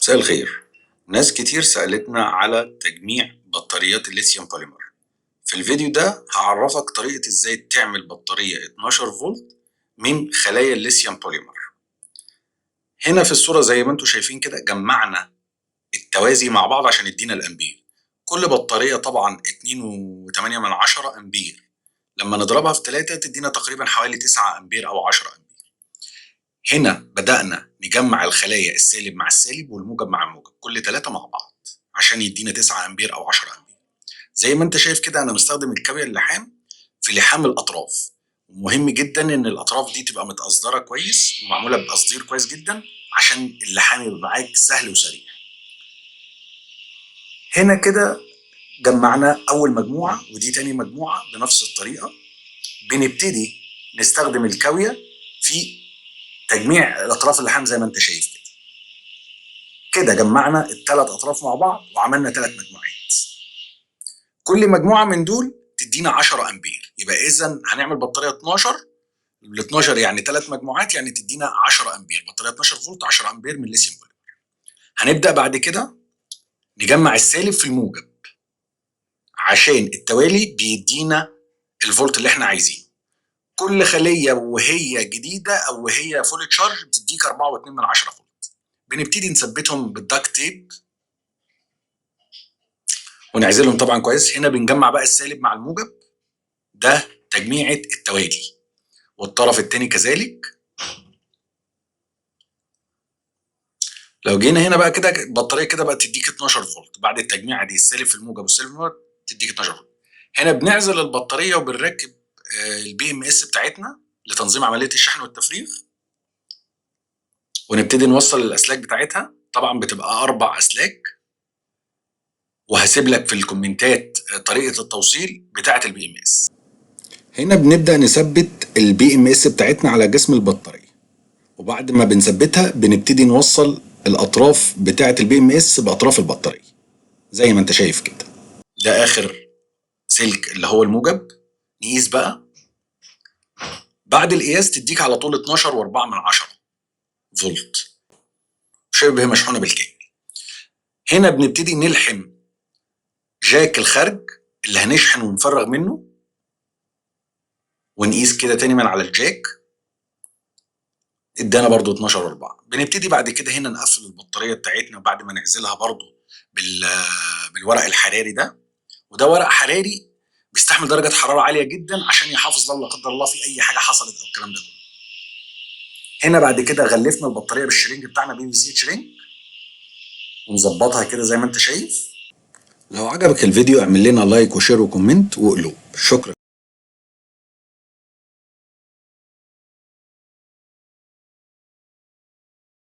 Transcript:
مساء الخير. ناس كتير سألتنا على تجميع بطاريات الليثيوم بوليمر. في الفيديو ده هعرفك طريقة ازاي تعمل بطارية 12 فولت من خلايا الليثيوم بوليمر. هنا في الصورة زي ما انتم شايفين كده جمعنا التوازي مع بعض عشان يدينا الأمبير. كل بطارية طبعا 2.8 أمبير، لما نضربها في 3 تدينا تقريبا حوالي 9 أمبير أو 10 أمبير. هنا بدأنا نجمع الخلايا السالب مع السالب والموجب مع الموجب، كل 3 مع بعض عشان يدينا 9 أمبير أو 10 أمبير. زي ما أنت شايف كده أنا مستخدم الكاوية اللحام في لحام الأطراف. مهم جدا إن الأطراف دي تبقى متقصدرة كويس ومعمولة بقصدير كويس جدا عشان اللحام يبقى معاك سهل وسريع. هنا كده جمعنا أول مجموعة ودي تاني مجموعة بنفس الطريقة. بنبتدي نستخدم الكاوية في تجميع الأطراف اللحام زي ما أنت شايف كده. كده جمعنا الثلاث أطراف مع بعض وعملنا 3 مجموعات. كل مجموعة من دول تدينا 10 أمبير، يبقى إذا هنعمل بطارية 12. ال 12 يعني 3 مجموعات يعني تدينا 10 أمبير، بطارية 12 فولت 10 أمبير من الليثيوم بوليمر. هنبدأ بعد كده نجمع السالب في الموجب عشان التوالي بيدينا الفولت اللي احنا عايزينه. كل خلية وهي جديدة أو وهي فول تشارج بتديك 4.2 فولت. بنبتدي نثبتهم بالداكت تيب ونعزلهم طبعا كويس. هنا بنجمع بقى السالب مع الموجب، ده تجميعة التوالي، والطرف الثاني كذلك. لو جينا هنا بقى كده البطاريه كده بقى تديك 12 فولت بعد التجميعه دي، السالب في الموجب والسالب في الموجب تديك 12 فولت. هنا بنعزل البطاريه وبنركب البي ام اس بتاعتنا لتنظيم عمليه الشحن والتفريغ، ونبتدي نوصل الاسلاك بتاعتها. طبعا بتبقى 4 اسلاك، وهسيب لك في الكومنتات طريقه التوصيل بتاعه البي ام اس. هنا بنبدا نثبت البي ام اس بتاعتنا على جسم البطاريه، وبعد ما بنثبتها بنبتدي نوصل الاطراف بتاعه البي ام اس باطراف البطاريه زي ما انت شايف كده. ده اخر سلك اللي هو الموجب. نقيس بقى. بعد القياس تديك على طول 12.4 فولت، شبه مشحونه بالكامل. هنا بنبتدي نلحم جاك الخارج اللي هنشحن ونفرغ منه، ونقيس كده تاني من على الجاك، ادانا برضو 12.4. بنبتدي بعد كده هنا نقفل البطاريه بتاعتنا بعد ما نعزلها برضو بالورق الحراري ده. وده ورق حراري بيستحمل درجه حراره عاليه جدا عشان يحافظ لو لا قدر الله في اي حاجه حصلت او الكلام ده كله. هنا بعد كده غلفنا البطاريه بالشرينج بتاعنا بي في سي شرينج، ونظبطها كده زي ما انت شايف. لو عجبك الفيديو اعمل لنا لايك وشير وكومنت وقلوب. شكرا.